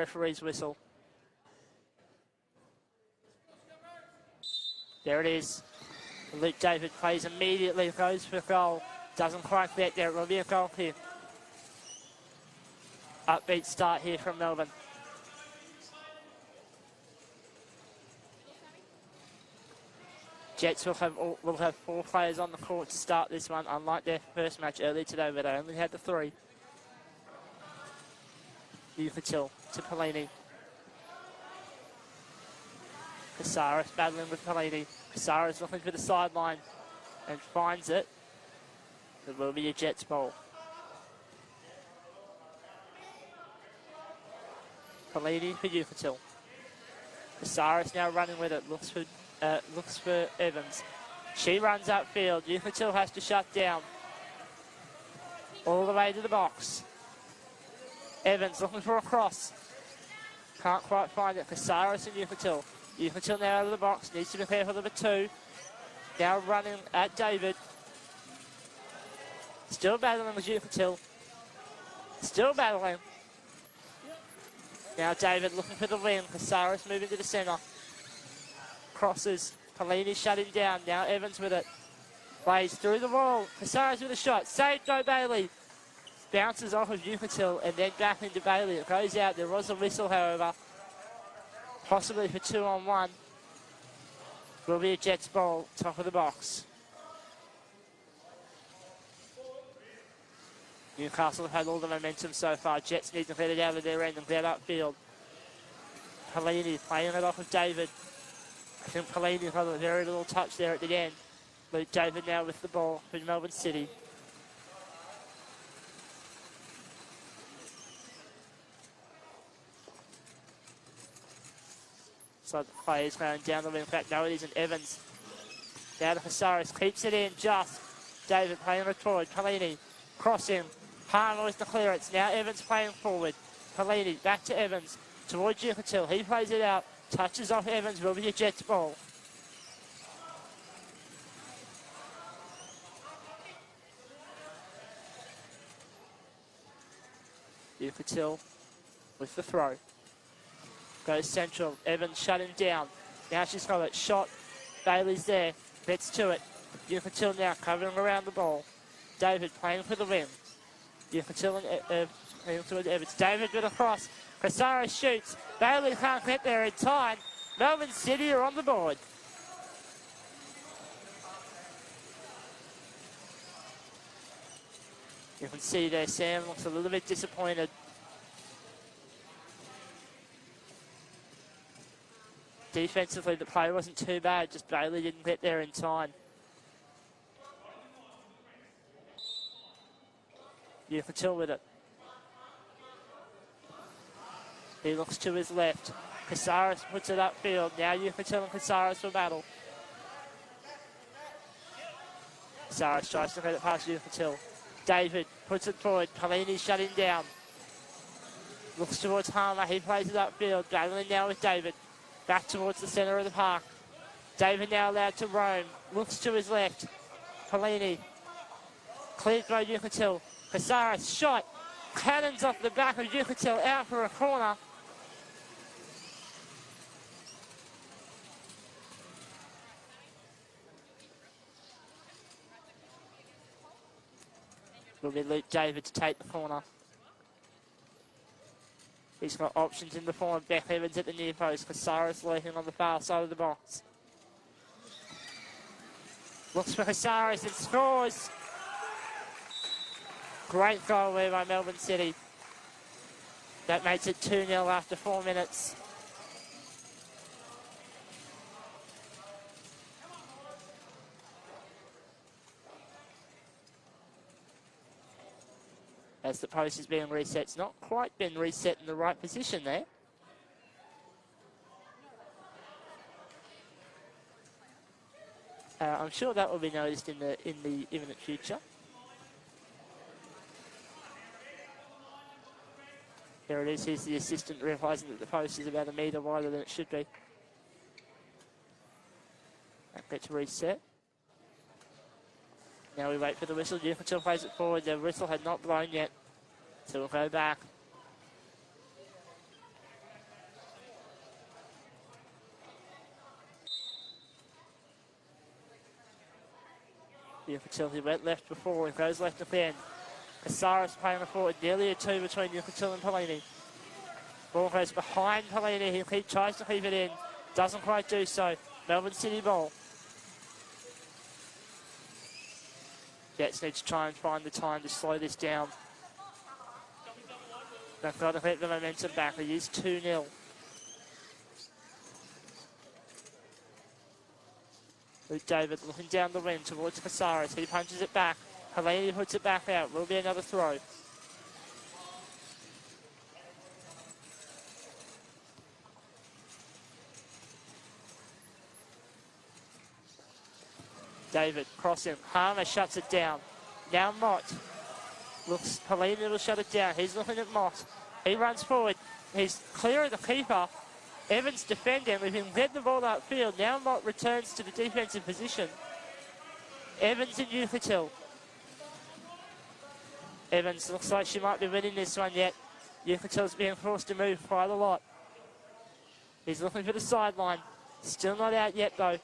Referee's whistle. There it is. Luke David plays immediately, goes for goal. Doesn't quite get there. It will be a goal here. Upbeat start here from Melbourne. Jets will have 4 players on the court to start this one, unlike their first match earlier today where they only had the 3. Ufatil to Pelini. Casares battling with Pelini. Casares looking for the sideline and finds it. It will be a Jets ball. Pelini for Ufatil. Casares now running with it. Looks for Evans. She runs upfield. Ufatil has to shut down. All the way to the box. Evans looking for a cross. Can't quite find it. Casares and Ufatil. Ufatil now out of the box. Needs to prepare for number 2. Now running at David. Still battling with Ufatil. Still battling. Now David looking for the win. Casares moving to the centre. Crosses. Pelini shutting down. Now Evans with it. Plays through the wall. Casares with a shot. Saved by Bailey. Bounces off of Ufatil and then back into Bailey. It goes out. There was a whistle, however. Possibly for 2-on-1. Will be a Jets ball. Top of the box. Newcastle have had all the momentum so far. Jets need to get it out of their end and get upfield. Pelini playing it off of David. I think Pelini got a very little touch there at the end. Luke David now with the ball for Melbourne City. So the players going down the wing. In fact, no, it isn't. Evans. Now to Casares. Keeps it in just. David playing it forward. Pelini. Crossing. Palmer with the clearance. Now Evans playing forward. Pelini back to Evans. Towards Ufatil. He plays it out. Touches off Evans. Will be a Jets ball. Ufatil with the throw. Goes central. Evans shutting down. Now she's got it. Shot. Bailey's there. Gets to it. Ufatil now covering around the ball. David playing for the win. Ufatil and Evans. David with a cross. Casares shoots. Bailey can't get there in time. Melbourne City are on the board. You can see there Sam looks a little bit disappointed. Defensively, the play wasn't too bad, just Bailey didn't get there in time. Ufatil with it. He looks to his left. Casares puts it upfield. Now Ufatil and Casares for battle. Casares tries to get it past Ufatil. David puts it forward. Pelini shutting down. Looks towards Harmer. He plays it upfield. Battling now with David. Back towards the centre of the park. David now allowed to roam. Looks to his left. Pelini. Cleared by Ufatil. Casares shot. Cannons off the back of Ufatil out for a corner. Will be Luke David to take the corner. He's got options in the form of Beck Evans at the near post. Casares lurking on the far side of the box. Looks for Casares and scores. Great goal there by Melbourne City. That makes it 2-0 after 4 minutes. As the post is being reset, it's not quite been reset in the right position there. I'm sure that will be noticed in the imminent future. There it is. Here's the assistant realising that the post is about a metre wider than it should be. That gets reset. Now we wait for the whistle. Ufatil plays it forward. The whistle had not blown yet, so we'll go back. Yucatil, he went left before, he goes left again. Casares playing the forward, nearly a 2 between Yucatil and Pellini. Ball goes behind Pellini, he tries to keep it in, doesn't quite do so. Melbourne City ball. Jets need to try and find the time to slow this down. They've got to get the momentum back. It is 2-0. Luke David looking down the wing towards Casares. He punches it back. Pellini puts it back out. Will be another throw. David crossing. Harmer shuts it down. Now Mott. Looks, Pellini will shut it down. He's looking at Mott. He runs forward. He's clear of the keeper. Evans defending. We've been led the ball upfield. Now Mott returns to the defensive position. Evans and Yucatil. Evans looks like she might be winning this one yet. Yucatil's being forced to move quite a lot. He's looking for the sideline. Still not out yet though.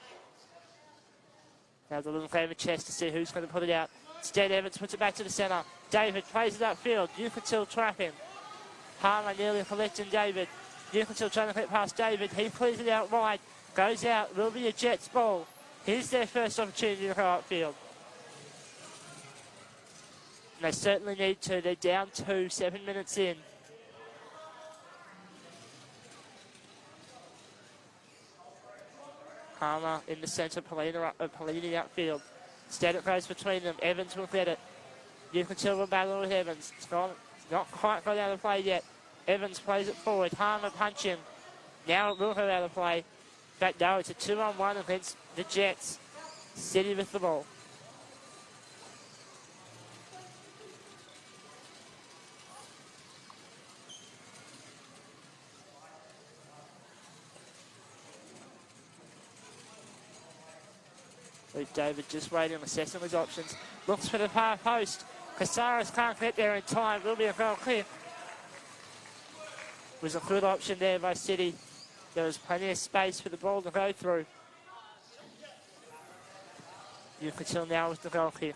Now the little game of chess to see who's going to put it out. Instead, Evans puts it back to the centre. David plays it upfield. Yucatil trapping. Harmer nearly collecting David. Yucatil trying to get past David. He clears it out wide. Goes out. Will be a Jets ball. Here's their first opportunity to go upfield. And they certainly need to. They're down 2, 7 minutes in. Harmer in the centre, Pellini outfield. Instead it goes between them. Evans will get it. Yucatil will battle with Evans. It's not quite got out of play yet. Evans plays it forward. Harmer punching. Now it will go out of play. But no, it's a 2-on-1 against the Jets. City with the ball. Luke David just waiting, assessing his options. Looks for the far post. Casares can't get there in time. Will be a goal kick. Was a good option there by City. There was plenty of space for the ball to go through. Yucatil now with the goal kick.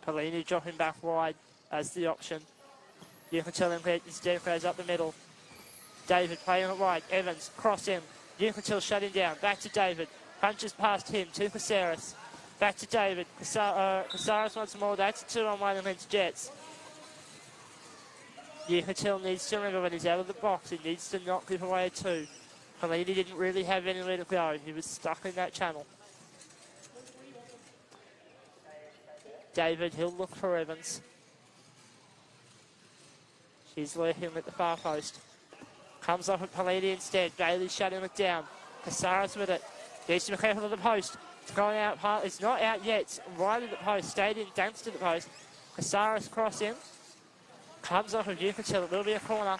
Pellini dropping back wide as the option. Yucatil instead goes up the middle. David playing it wide. Evans crossing. Yucatil shutting down. Back to David. Punches past him to Casares. Back to David. Casares once more. That's a 2-on-1 against Jets. Yucatil needs to remember when he's out of the box, he needs to not give away a 2. Pellini didn't really have anywhere to go. He was stuck in that channel. David, he'll look for Evans. She's lurking at the far post. Comes off at Pellini instead. Bailey shutting it down. Casares with it. Needs to be careful of the post. It's going out. It's not out yet. It's right at the post. Stayed in. Dunks to the post. Casares crossing. Comes off of Yucatil. It will be a corner.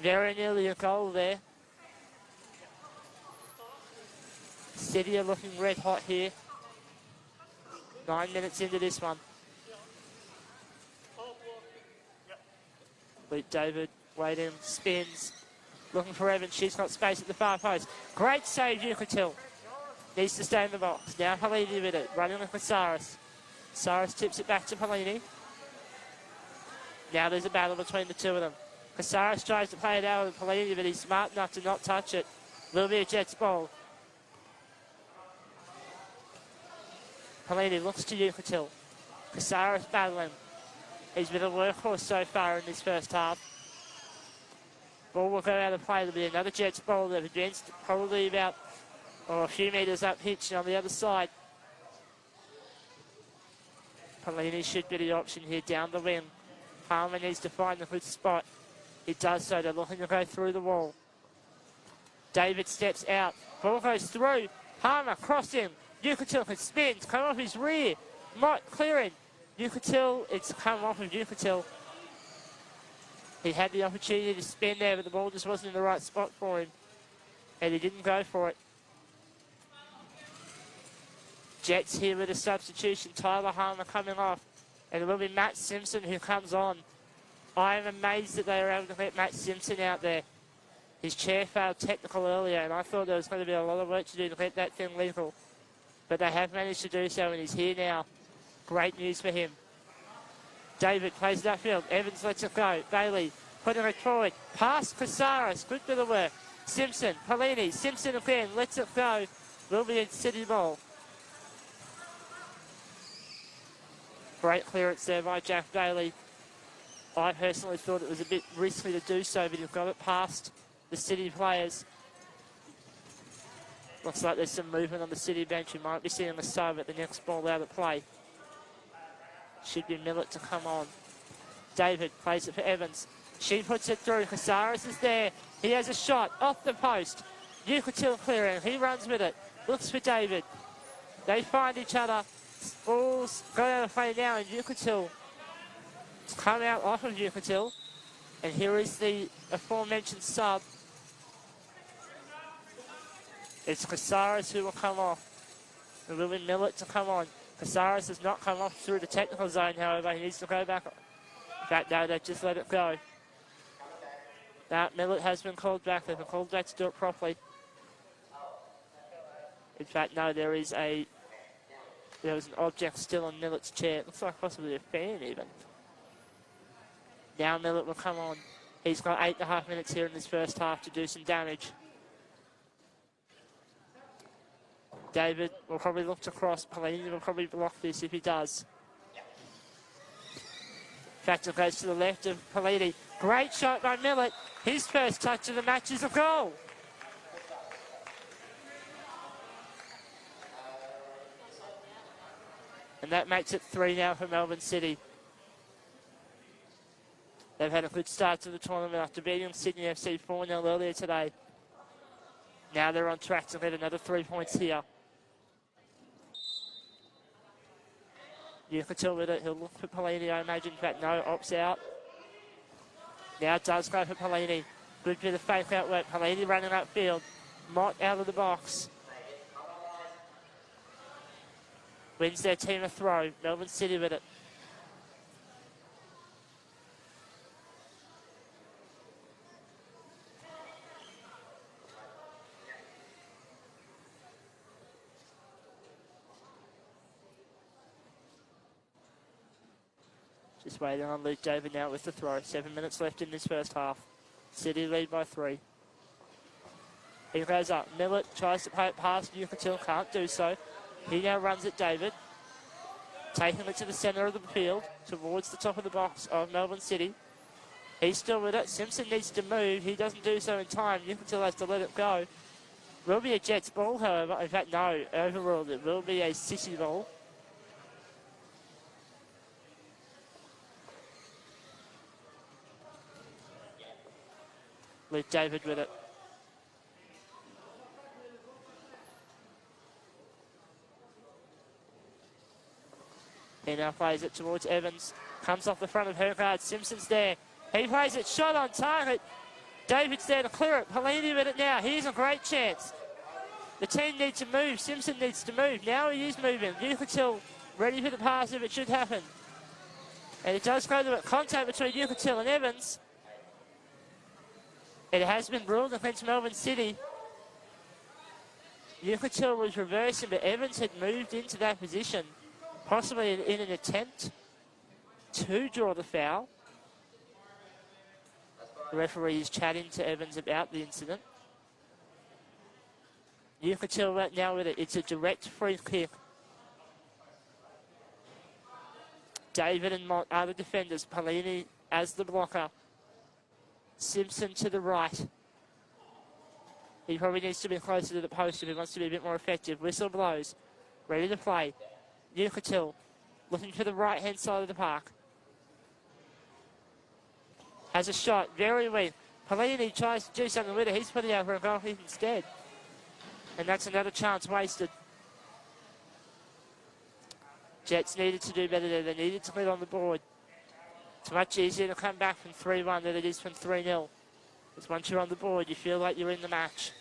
Very nearly a goal there. City are looking red hot here. 9 minutes into this one. Luke David waiting, spins, looking for Evans. She's got space at the far post. Great save, Yucatil. Needs to stay in the box. Now Pellini with it, running with Casares. Casares tips it back to Pellini. Now there's a battle between the two of them. Casares tries to play it out with Pellini, but he's smart enough to not touch it. Will be a Jets ball. Pellini looks to Yucatil. Casares battling. He's been a workhorse so far in this first half. Ball will go out of play. There'll be another Jets ball. They've advanced probably about a few metres up pitch on the other side. Pellini should be the option here down the wing. Harmer needs to find a good spot. He does so. They're looking to go through the wall. David steps out. Ball goes through. Harmer crossing. Yucatil can spin. Come off his rear. Mott clearing. Yucatil, it's come off of Yucatil. He had the opportunity to spin there, but the ball just wasn't in the right spot for him. And he didn't go for it. Jets here with a substitution. Tyler Harmer coming off. And it will be Matt Simpson who comes on. I am amazed that they were able to get Matt Simpson out there. His chair failed technical earlier, and I thought there was going to be a lot of work to do to get that thing legal. But they have managed to do so, and he's here now. Great news for him. David plays that field. Evans lets it go. Bailey putting it forward. Past Casares. Good bit of work. Simpson. Polini. Simpson again. Lets it go. Will be in city ball. Great clearance there by Jack Bailey. I personally thought it was a bit risky to do so, but he got it past the City players. Looks like there's some movement on the City bench. You might be seeing the sub at the next ball out of play. Should be Millett to come on. David plays it for Evans. She puts it through. Casares is there. He has a shot off the post. Yucatil clearing. He runs with it. Looks for David. They find each other. All's going out of play now, and Yucatil come out off of Yucatil. And here is the aforementioned sub. It's Casares who will come off. It will be Millett to come on. Casares has not come off through the technical zone, however. He needs to go back. In fact, no, they just let it go. That Millett has been called back. They've been called back to do it properly. In fact, no, there was an object still on Millett's chair. It looks like possibly a fan even. Now Millett will come on. He's got 8.5 minutes here in this first half to do some damage. David will probably look to cross. Polini will probably block this if he does. In fact, it goes to the left of Polini. Great shot by Millett. His first touch of the match is a goal. And that makes it 3 now for Melbourne City. They've had a good start to the tournament after beating Sydney FC 4-0 earlier today. Now they're on track to get another 3 points here. Yucatil with it. He'll look for Polini, I imagine. In fact, no, opts out. Now it does go for Polini. Good bit of fake out work. Polini running upfield. Mott out of the box. Wins their team a throw. Melbourne City with it. Just waiting on Luke David now with the throw. 7 minutes left in this first half. City lead by 3. He goes up. Millett tries to play it past Yucatil. Can't do so. He now runs at David. Taking it to the centre of the field. Towards the top of the box of Melbourne City. He's still with it. Simpson needs to move. He doesn't do so in time. Yucatil has to let it go. Will be a Jets ball, however. In fact, no. Overruled. It will be a City ball. Luke David with it. He now plays it towards Evans. Comes off the front of Hercard. Simpson's there. He plays it. Shot on target. David's there to clear it. Polini with it now. Here's a great chance. The team needs to move. Simpson needs to move. Now he is moving. Yucatil ready for the pass if it should happen. And it does go to a contact between Yucatil and Evans. It has been ruled against Melbourne City. Yucatil was reversing, but Evans had moved into that position, possibly in an attempt to draw the foul. The referee is chatting to Evans about the incident. Yucatil right now with it. It's a direct free kick. David and Mott are the defenders. Polini as the blocker. Simpson to the right. He probably needs to be closer to the post if he wants to be a bit more effective. Whistle blows. Ready to play. Yucatil looking for the right-hand side of the park. Has a shot. Very weak. Polini tries to do something with it. He's putting out for a goal instead. And that's another chance wasted. Jets needed to do better there. They needed to get on the board. It's much easier to come back from 3-1 than it is from 3-0. Because once you're on the board, you feel like you're in the match.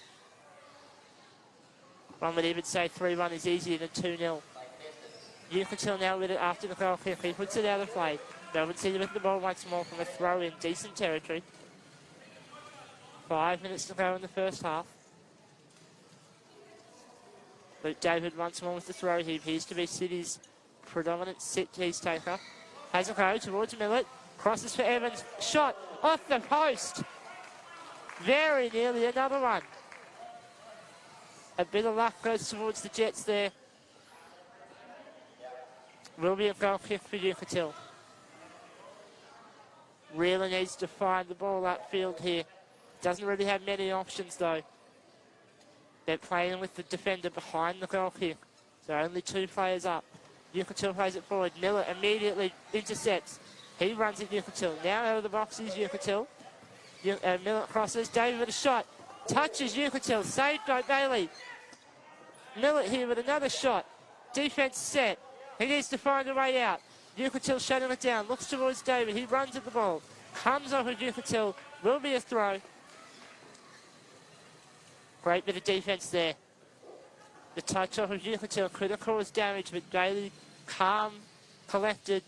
One would even say 3-1 is easier than 2-0. Yucatil now with it after the goal kick. He puts it out of play. Melbourne City with the ball once more from a throw in decent territory. 5 minutes to go in the first half. Luke David once more with the throw. He appears to be City's predominant set piece taker. Has a go towards Millett. Crosses for Evans. Shot off the post. Very nearly another one. A bit of luck goes towards the Jets there. Will be a goal kick for Yucatil. Really needs to find the ball upfield here. Doesn't really have many options though. They're playing with the defender behind the goal kick. So only 2 players up. Yucatil plays it forward. Miller immediately intercepts. He runs at Yucatil. Now out of the box is Yucatil. Miller crosses. David with a shot. Touches Yucatil. Saved by Bailey. Miller here with another shot. Defense set. He needs to find a way out. Yucatil shutting it down. Looks towards David. He runs at the ball. Comes off with Yucatil. Will be a throw. Great bit of defense there. The touch off of Yucatil could have caused damage, but Bailey, calm, collected,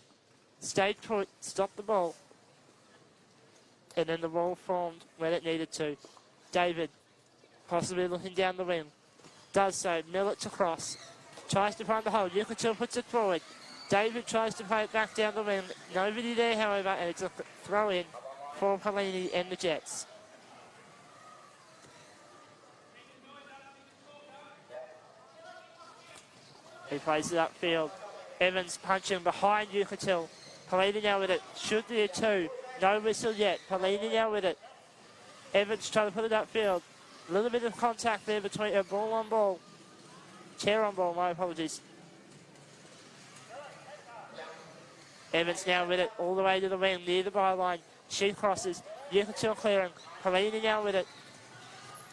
stayed put, stopped the ball. And then the ball formed when it needed to. David, possibly looking down the wing. Does so. Millett to cross. Tries to find the hole. Yucatil puts it forward. David tries to play it back down the wing. Nobody there, however, and it's a throw in for Pelini and the Jets. He plays it upfield. Evans punching behind Yucatil. Pelini now with it. Should be a 2. No whistle yet. Pelini now with it. Evans trying to put it upfield. A little bit of contact there between a ball on ball. Chair on ball, my apologies. Evans now with it all the way to the wing near the byline. She crosses. Yucatil clearing. Pelini now with it.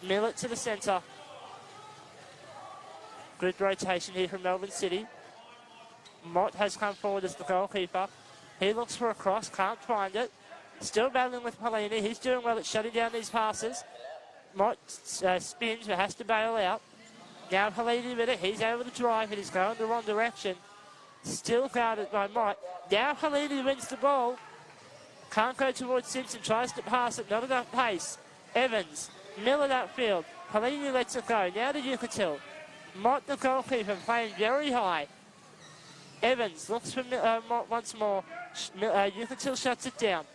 Millett to the centre. Good rotation here from Melbourne City. Mott has come forward as the goalkeeper. He looks for a cross, can't find it. Still battling with Pelini. He's doing well at shutting down these passes. Mott spins but has to bail out. Now Pelini with it. He's able to drive and he's going the wrong direction. Still guarded by Mott. Now Pelini wins the ball. Can't go towards Simpson. Tries to pass it. Not enough pace. Evans. Miller upfield. Pelini lets it go. Now to Yucatil. Mott, the goalkeeper, playing very high. Evans looks for Mott once more. Yucatil shuts it down.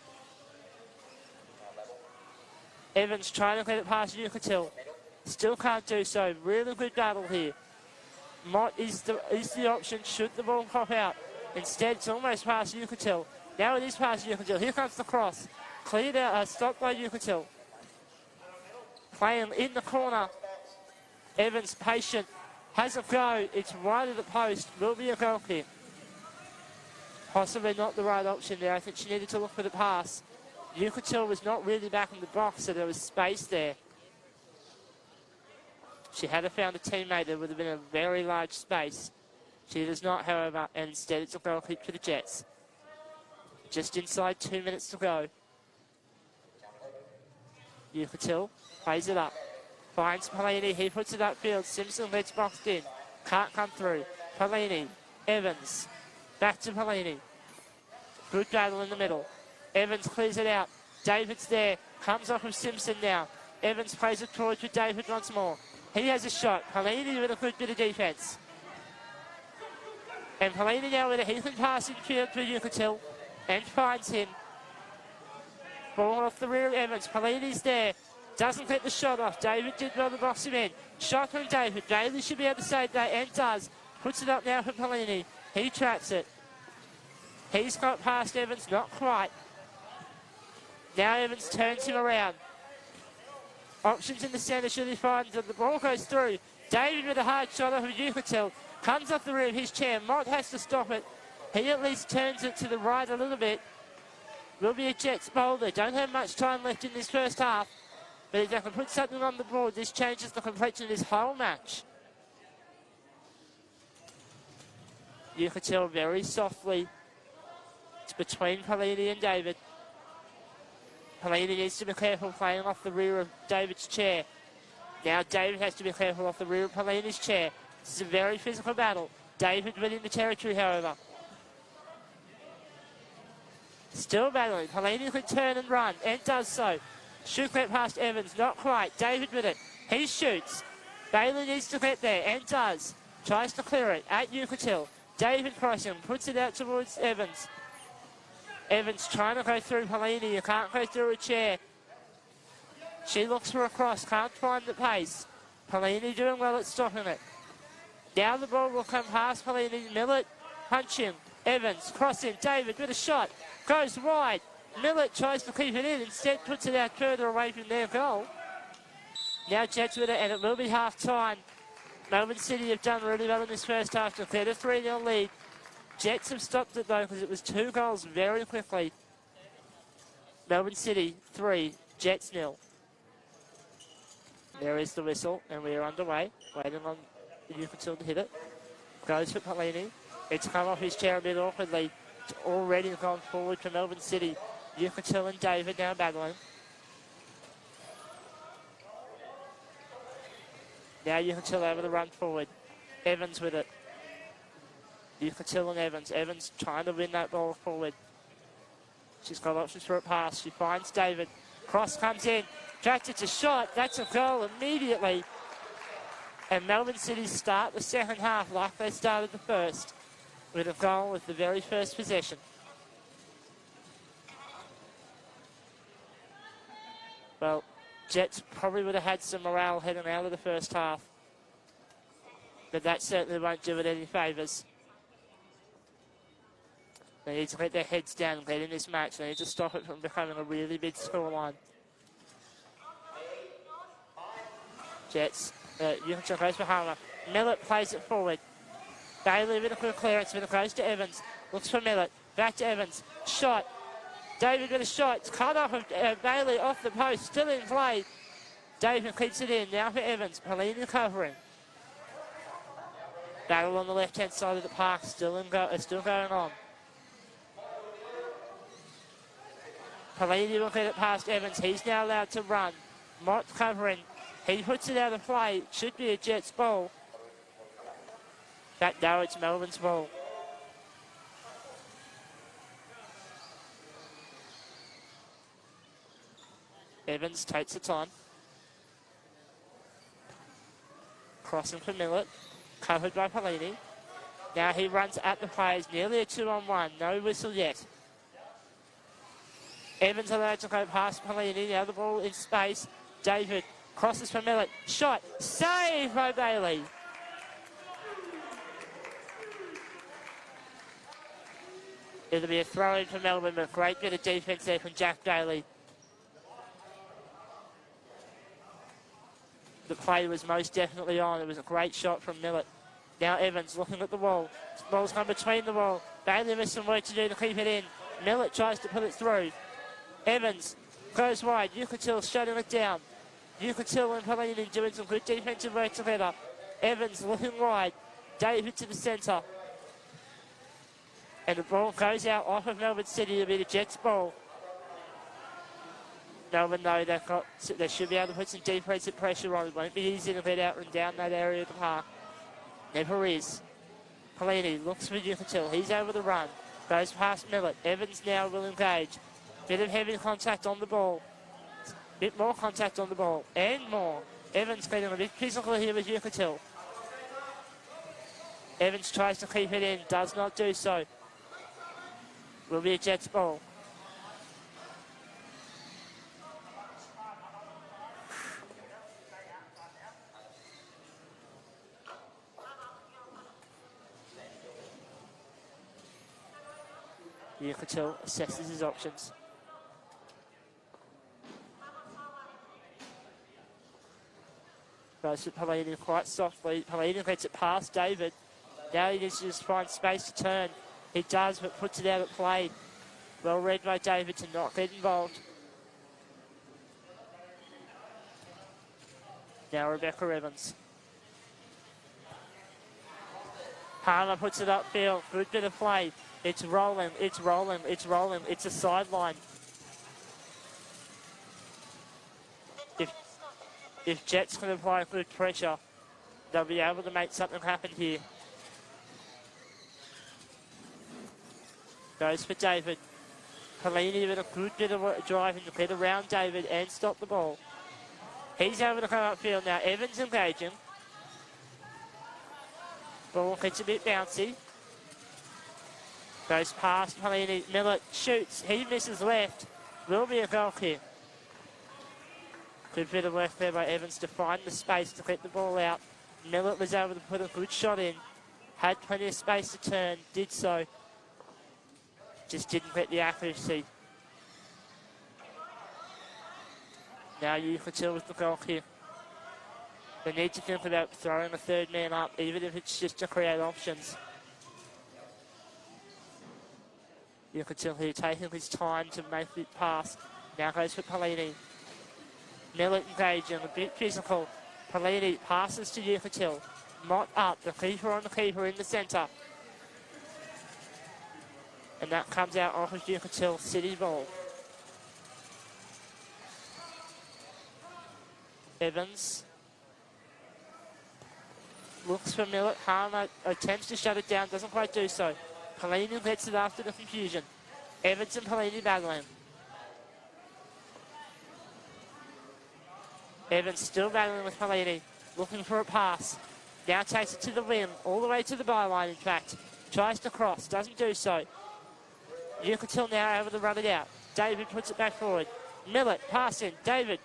Evans trying to get it past Yucatil. Still can't do so. Really good battle here. Mott is the option should the ball pop out. Instead, it's almost past Yucatil. Now it is past Yucatil. Here comes the cross. Cleared out, stopped by Yucatil. Playing in the corner. Evans patient. Has a go. It's right at the post. Will be a goal kick. Possibly not the right option there. I think she needed to look for the pass. Yucatil was not really back in the box, so there was space there. She had found a teammate, there would have been a very large space. She does not, however, and instead it's a goal kick for the Jets. Just inside 2 minutes to go. Yucatil plays it up. Finds Pelini. He puts it upfield. Simpson gets boxed in. Can't come through. Pelini. Evans. Back to Pelini. Good battle in the middle. Evans clears it out. David's there. Comes off of Simpson now. Evans plays it forward to David once more. He has a shot. Pelini with a good bit of defence. And Pelini now with a He can pass infield to Yucatil. And finds him. Ball off the rear of Evans. Pelini's there. Doesn't get the shot off. David did well to box him in. Shot from David. Bailey should be able to save that and does. Puts it up now for Pelini. He traps it. He's got past Evans. Not quite. Now Evans turns him around. Options in the centre should he find that the ball goes through. David with a hard shot off of Yucatil. Comes off the rear of his chair. Mott has to stop it. He at least turns it to the right a little bit. Will be a Jets bowler. Don't have much time left in this first half. But if they can put something on the board, this changes the complexion of this whole match. Yucatil very softly. It's between Pelini and David. Pelini needs to be careful playing off the rear of David's chair. Now David has to be careful off the rear of Pelini's chair. This is a very physical battle. David winning the territory, however. Still battling. Pelini could turn and run, and does so. Should get past Evans, not quite. David with it. He shoots. Bailey needs to get there and does. Tries to clear it at Yucatil. David crossing, puts it out towards Evans. Evans trying to go through Helene. You can't go through a chair. She looks for a cross, can't find the pace. Helene doing well at stopping it. Now the ball will come past Helene. Millett punching. Evans crossing. David with a shot. Goes wide. Millett tries to keep it in. Instead puts it out further away from their goal. Now Jets with it, and it will be half-time. Melbourne City have done really well in this first half to clear a 3-0 lead. Jets have stopped it though because it was 2 goals very quickly. Melbourne City 3, Jets 0. There is the whistle, and we are underway. Waiting on Yucatil to hit it. Goes for Pelini. It's come off his chair a bit awkwardly. It's already gone forward for Melbourne City. Yucatil and David now battling. Now Yucatil able to run forward. Evans with it. Yucatil and Evans. Evans trying to win that ball forward. She's got options for a pass. She finds David. Cross comes in. Tracked it to shot. That's a goal immediately. And Melbourne City start the second half like they started the first, with a goal with the very first possession. Well, Jets probably would have had some morale heading out of the first half, but that certainly won't do it any favours. They need to get their heads down and get in this match. They need to stop it from becoming a really big scoreline. Jets, Yucatil goes for Harmer. Millett plays it forward. Bailey with a quick clearance, but it goes to Evans. Looks for Millett. Back to Evans. Shot. David with a shot. It's cut off of Bailey off the post. Still in play. David keeps it in. Now for Evans. Pelini covering. Battle on the left-hand side of the park. Still going on. Pelini will get it past Evans. He's now allowed to run. Mott covering. He puts it out of play. Should be a Jets ball. But no, it's Melbourne's ball. Evans takes it on. Crossing for Millett. Covered by Pelini. Now he runs at the players. Nearly a 2-on-1. No whistle yet. Evans allowed to go past Pelini. Now the ball in space. David crosses for Millett. Shot. Save by Bailey. It'll be a throw-in for Melbourne, but great bit of defence there from Jack Bailey. The play was most definitely on. It was a great shot from Millett. Now Evans looking at the wall. Ball's come between the wall. Bailey has some work to do to keep it in. Millett tries to put it through. Evans goes wide. Yucatil shutting it down. Yucatil and Pelini doing some good defensive work together. Evans looking wide. David to the centre. And the ball goes out off of Melbourne City. It'll be the Jets' ball. Melbourne know they should be able to put some defensive pressure on. It won't be easy to get out and down that area of the park. Never is. Pelini looks for Yucatil. He's over the run. Goes past Millett. Evans now will engage. Bit of heavy contact on the ball. Bit more contact on the ball. And more. Evans getting a bit physical here with Yucatil. Evans tries to keep it in. Does not do so. Will be a Jets ball. Yucatil assesses his options. Goes to Pelini quite softly. Pelini gets it past David. Now he needs to just find space to turn. He does, but puts it out at play. Well read by David to not get involved. Now Rebecca Evans. Harmer puts it upfield. Good bit of play. It's rolling, it's rolling, it's rolling. It's a sideline. If Jets can apply good pressure, they'll be able to make something happen here. Goes for David. Pelini with a good bit of driving to get around David and stop the ball. He's able to come upfield now. Evans engaging. Ball gets a bit bouncy. Goes past Pelini. Miller shoots. He misses left. Will be a goal kick. Good bit of work there by Evans to find the space to get the ball out. Miller was able to put a good shot in. Had plenty of space to turn. Did so. Just didn't get the accuracy. Now Yucatil with the goal kick. They need to think about throwing a third man up, even if it's just to create options. Yucatil here taking his time to make the pass. Now goes for Pelini. Miller engaging, a bit physical. Pelini passes to Yucatil. Mott up, the keeper on the keeper in the centre. And that comes out off of Yucatil, City ball. Evans looks for Miller. Harmer attempts to shut it down, doesn't quite do so. Pelini gets it after the confusion. Evans and Pelini battling. Evans still battling with Pelini, looking for a pass. Now takes it to the rim, all the way to the byline in fact. Tries to cross, doesn't do so. Yucatil now able to run it out. David puts it back forward. Millet passing. David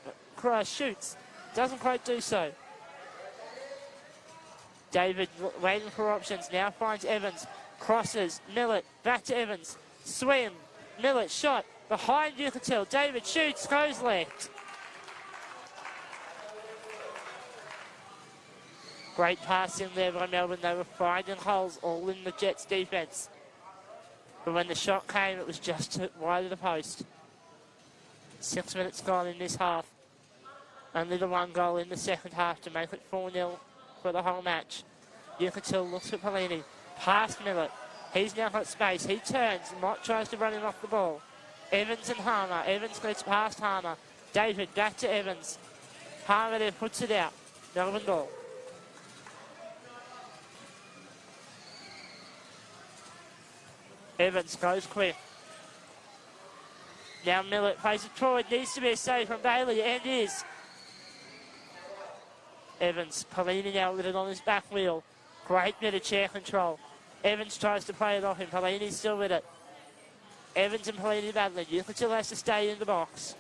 shoots. Doesn't quite do so. David waiting for options. Now finds Evans. Crosses. Millet back to Evans. Swim. Millet shot. Behind Yucatil. David shoots. Goes left. Great passing there by Melbourne. They were finding holes all in the Jets defence. But when the shot came, it was just wide of the post. 6 minutes gone in this half. Only the one goal in the second half to make it 4-0 for the whole match. Yucatil looks at Pelini. Past Millet. He's now got space. He turns. Mott tries to run him off the ball. Evans and Harmer. Evans gets past Harmer. David back to Evans. Harmer there puts it out. Melbourne ball. Evans goes quick. Now Millet plays it forward. Needs to be a save from Bailey, and is. Evans, Pelini now with it on his back wheel. Great bit of chair control. Evans tries to play it off him. Pelini's still with it. Evans and Pelini battling. Yucatil has to stay in the box.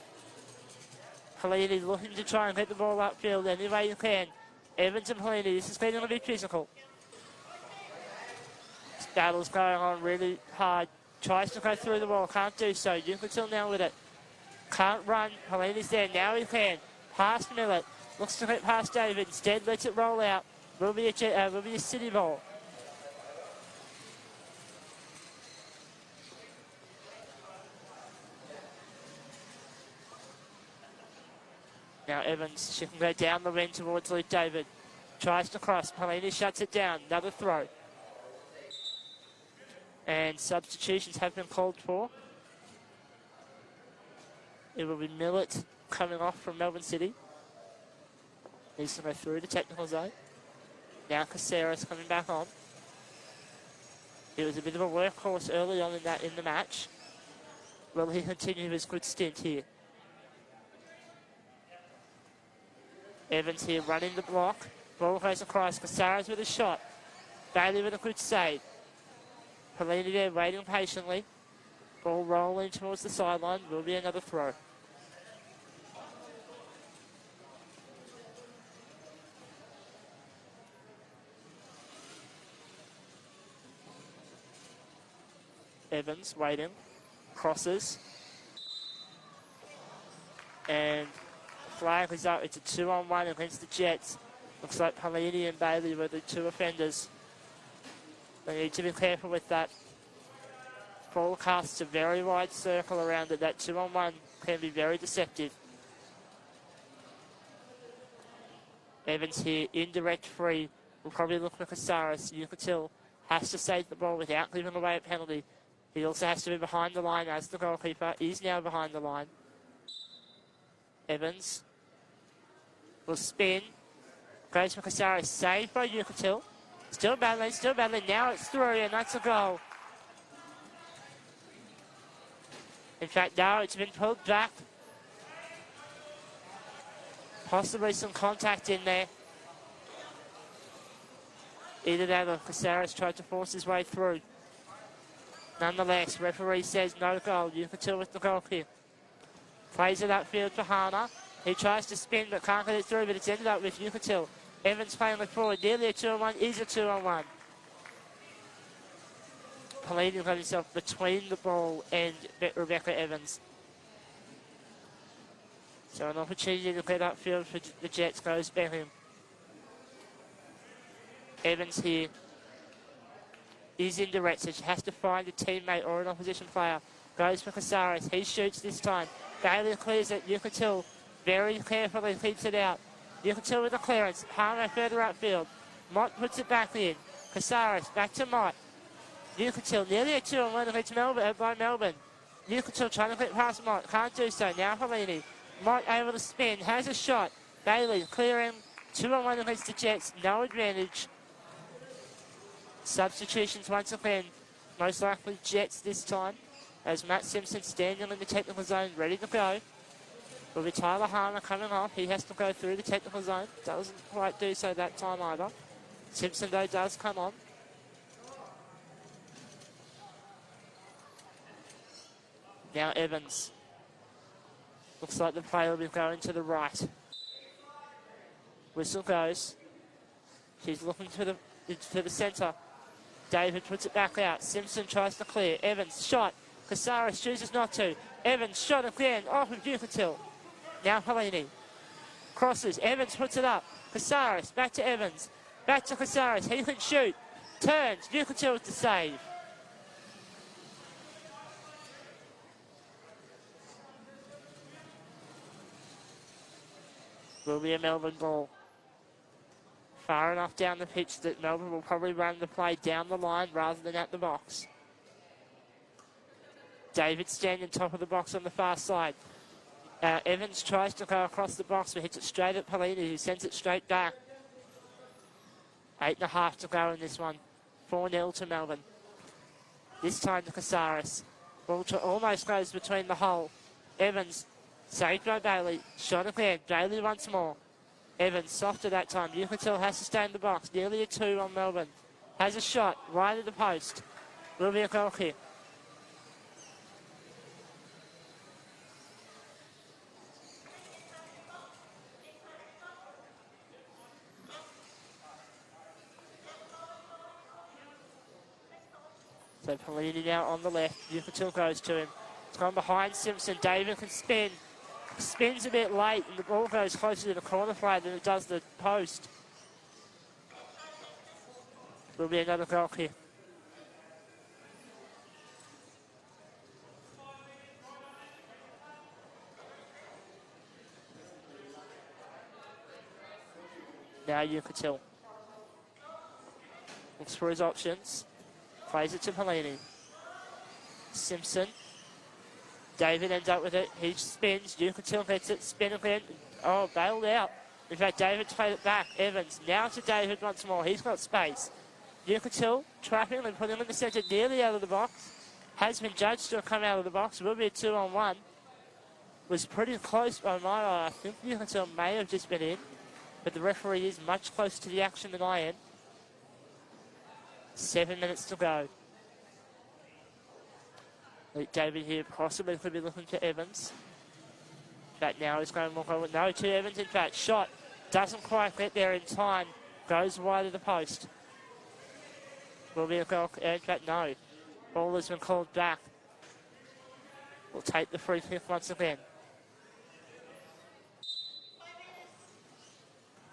Pelini looking to try and get the ball upfield any way you can. Evans and Pelini, this is getting a bit physical. Battle's going on really hard. Tries to go through the wall, can't do so. Yucatil now with it. Can't run. Pelini's there. Now he can. Past Millet. Looks to get past David. Instead lets it roll out. Will be a City ball. Now Evans, she can go down the wing towards Luke David. Tries to cross. Pelini shuts it down. Another throw. And substitutions have been called for. It will be Millet coming off from Melbourne City. Needs to go through the technical zone. Now Caceres coming back on. It was a bit of a workhorse early on in the match. Will he continue his good stint here? Evans here running the block. Ball goes across. Caceres with a shot. Bailey with a good save. Pelini there waiting patiently. Ball rolling towards the sideline. Will be another throw. Evans waiting. Crosses. And the flag is up. It's a 2-on-1 against the Jets. Looks like Pelini and Bailey were the two offenders. They need to be careful with that. Ball casts a very wide circle around it. That 2-on-1 can be very deceptive. Evans here, indirect free. Will probably look for Caceres. Yucatil has to save the ball without giving away a penalty. He also has to be behind the line as the goalkeeper. Is now behind the line. Evans will spin. Goes for Caceres. Saved by Yucatil. Still battling. Now it's through, and that's a goal. In fact, now it's been pulled back. Possibly some contact in there. Either that or Casares tried to force his way through. Nonetheless, referee says no goal. Yucatil with the goal kick. Plays it upfield for Hana. He tries to spin but can't get it through, but it's ended up with Yucatil. Evans playing it forward. Nearly a 2-on-1. Is a 2-on-1. Pelini got himself between the ball and Rebecca Evans. So an opportunity to get upfield for the Jets goes Beckham. Evans here is indirect, so she has to find a teammate or an opposition player. Goes for Casares. He shoots this time. Bailey clears it. Yucatil very carefully keeps it out. Yucatil with the clearance. Harmer further upfield. Mott puts it back in. Casares back to Mott. Yucatil nearly a 2-on-1 against Melbourne, by Melbourne. Yucatil trying to get past Mott. Can't do so. Now Pelini. Mott able to spin. Has a shot. Bailey clearing. 2-on-1 against the Jets. No advantage. Substitutions once again. Most likely Jets this time. As Matt Simpson standing in the technical zone, ready to go. Will be Tyler Harmer coming off. He has to go through the technical zone. Doesn't quite do so that time either. Simpson, though, does come on. Now Evans. Looks like the play will be going to the right. Whistle goes. She's looking to the centre. David puts it back out. Simpson tries to clear. Evans shot. Casares chooses not to. Evans shot again off of Yucatil. Now Pelini. Crosses. Evans puts it up. Casares back to Evans. Back to Casares. He can shoot. Turns. Yucatil with the save. Will be a Melbourne ball. Far enough down the pitch that Melbourne will probably run the play down the line rather than at the box. David standing top of the box on the far side. Evans tries to go across the box but hits it straight at Pelini, who sends it straight back. 8.5 to go in this one. 4-0 to Melbourne. This time to Casares. Ball almost goes between the hole. Evans saved by Bailey. Shot again. Bailey once more. Evans softer that time. Yucatil has to stay in the box. Nearly a 2 on Melbourne. Has a shot right at the post. Will be a goal kick. So Pelini now on the left. Yucatil goes to him. It's gone behind Simpson. David can spin. Spins a bit late and the ball goes closer to the corner flag than it does the post. Will be another goal kick. Now Yucatil. Looks for his options. Plays it to Pelini. Simpson. David ends up with it. He spins. Yucatil gets it. Spin again. Oh, bailed out. In fact, David played it back. Evans. Now to David once more. He's got space. Yucatil trapping and putting him in the centre, nearly out of the box. Has been judged to have come out of the box. Will be a 2-on-1. Was pretty close by my eye. I think Yucatil may have just been in. But the referee is much closer to the action than I am. 7 minutes to go. David here possibly could be looking to Evans. In fact, now he's going to look over. No, to Evans, in fact. Shot. Doesn't quite get there in time. Goes wide of the post. Will be a goal. In fact, no. Ball has been called back. We'll take the free kick once again.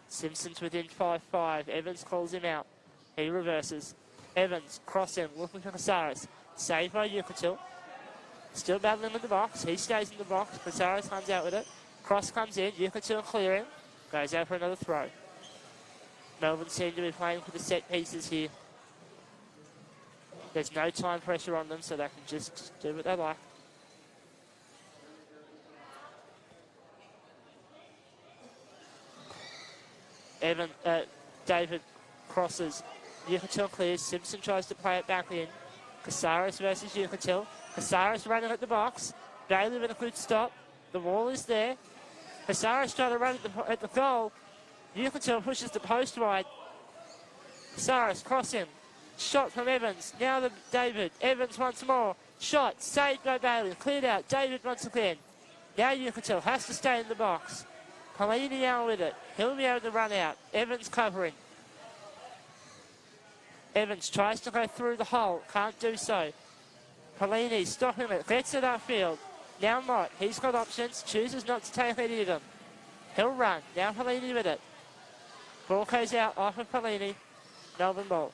Simpson's within 5-5. Evans calls him out. He reverses. Evans, crossing, looking for Casares. Saved by Yucatil. Still battling in the box. He stays in the box. Casares comes out with it. Cross comes in. Yucatil clearing. Goes out for another throw. Melbourne seem to be playing for the set pieces here. There's no time pressure on them, so they can just do what they like. David crosses. Yucatil clears. Simpson tries to play it back in. Casares versus Yucatil. Casares running at the box. Bailey with a good stop. The wall is there. Hasaris trying to run at the goal. Yukatil pushes the post wide. Hasaris cross him. Shot from Evans. Now the David. Evans once more. Shot. Saved by Bailey. Cleared out. David once again. Now Yukatil has to stay in the box. Polini now with it. He'll be able to run out. Evans covering. Evans tries to go through the hole. Can't do so. Polini stopping it. Gets it upfield. Now Mott. He's got options. Chooses not to take any of them. He'll run. Now Polini with it. Ball goes out off of Polini. Melbourne ball.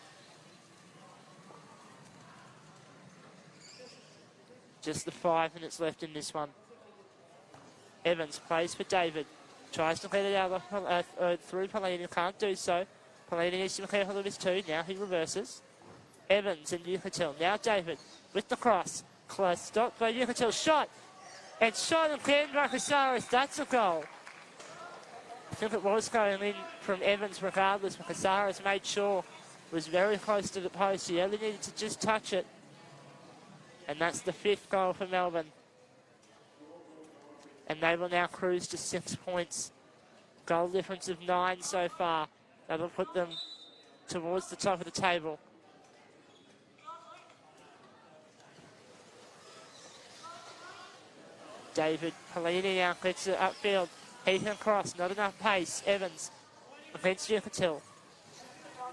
Just the 5 minutes left in this one. Evans plays for David. Tries to get it out through Polini. Can't do so. Polini needs to be careful of his two. Now he reverses. Evans and Yukatil. Now David with the cross. Close. Stopped by Yukatil. Shot. And shot again by Casares. That's a goal. I think it was going in from Evans regardless, but Casares made sure it was very close to the post. He only needed to just touch it. And that's the 5th goal for Melbourne. And they will now cruise to 6 points. Goal difference of 9 so far. That'll put them towards the top of the table. David Polini now gets it upfield. He can cross, not enough pace. Evans against Yukatil.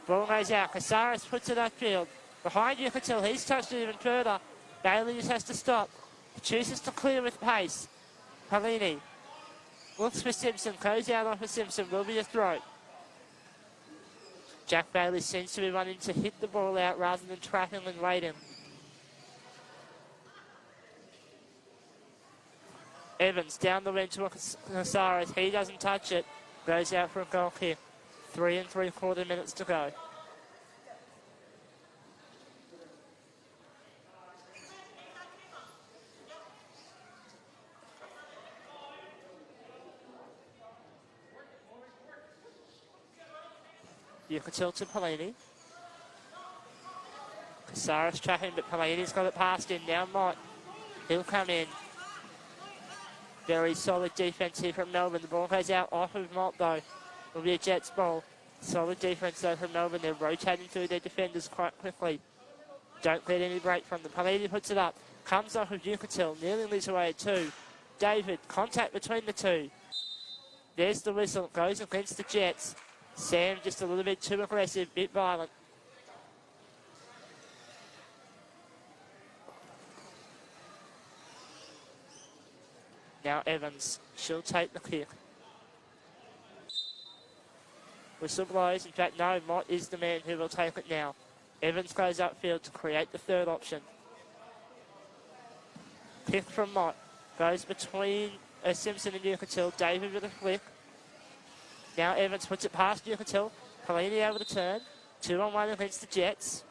Ball goes out. Casares puts it upfield. Behind Yukatil, he's touched it even further. Bailey just has to stop. He chooses to clear with pace. Polini looks for Simpson, goes out off of Simpson, will be a throw. Jack Bailey seems to be wanting to hit the ball out rather than trapping and waiting. Evans down the wing to Casares. He doesn't touch it. Goes out for a goal kick. 3 3/4 minutes to go. Yukatil to Polini. Casares tracking, but Polini's got it past him. Now Mott. He'll come in. Very solid defence here from Melbourne. The ball goes out off of Mott though. It'll be a Jets ball. Solid defence though from Melbourne. They're rotating through their defenders quite quickly. Don't let any break from them. Polini puts it up. Comes off of Yukatil. Nearly leads away at 2. David, contact between the two. There's the whistle. Goes against the Jets. Sam just a little bit too aggressive, bit violent. Now Evans, she'll take the kick. Whistle blows. In fact, no, Mott is the man who will take it now. Evans goes upfield to create the third option. Kick from Mott. Goes between Simpson and Yukatil. David with a flick. Now Evans puts it past Yukatil. Polini able to turn. 2-on-1 against the Jets.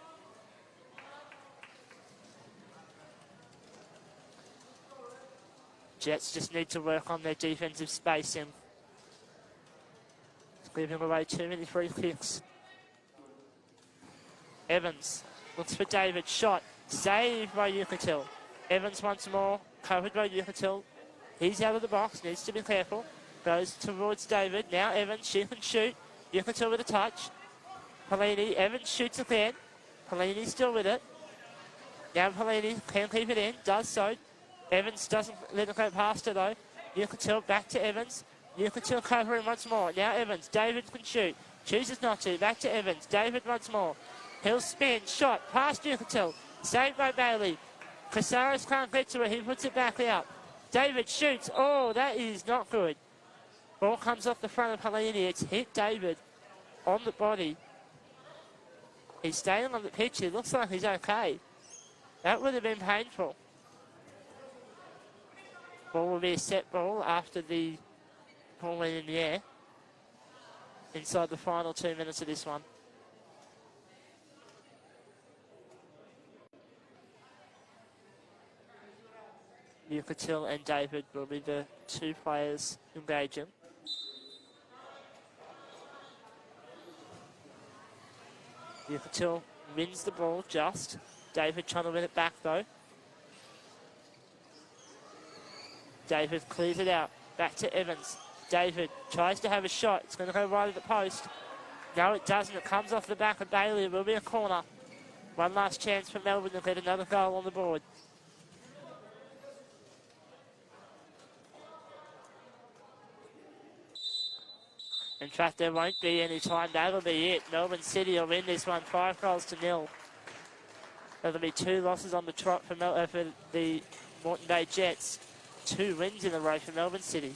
Jets just need to work on their defensive spacing. It's giving away too many free kicks. Evans looks for David. Shot. Saved by Yukatil. Evans once more. Covered by Yukatil. He's out of the box. Needs to be careful. Goes towards David. Now Evans. She can shoot. Yukatil with a touch. Polini. Evans shoots again. Polini still with it. Now Polini can keep it in. Does so. Evans doesn't let it go past her though. Yukatil back to Evans. Yukatil covering once more. Now Evans. David can shoot. Chooses not to. Back to Evans. David once more. He'll spin. Shot. Past Yukatil. Saved by Bailey. Casares can't get to it. He puts it back out. David shoots. Oh, that is not good. Ball comes off the front of Polini. It's hit David on the body. He's staying on the pitch. He looks like he's okay. That would have been painful. Ball will be a set ball after the ball went in the air. Inside the final 2 minutes of this one. Yukatil and David will be the two players engaging. Yukatil wins the ball just. David trying to win it back though. David clears it out. Back to Evans. David tries to have a shot. It's going to go right at the post. No, it doesn't. It comes off the back of Bailey. It will be a corner. One last chance for Melbourne to get another goal on the board. In fact, there won't be any time. That'll be it. Melbourne City will win this one 5-0. There'll be 2 losses on the trot for the Moreton Bay Jets. 2 wins in a row for Melbourne City.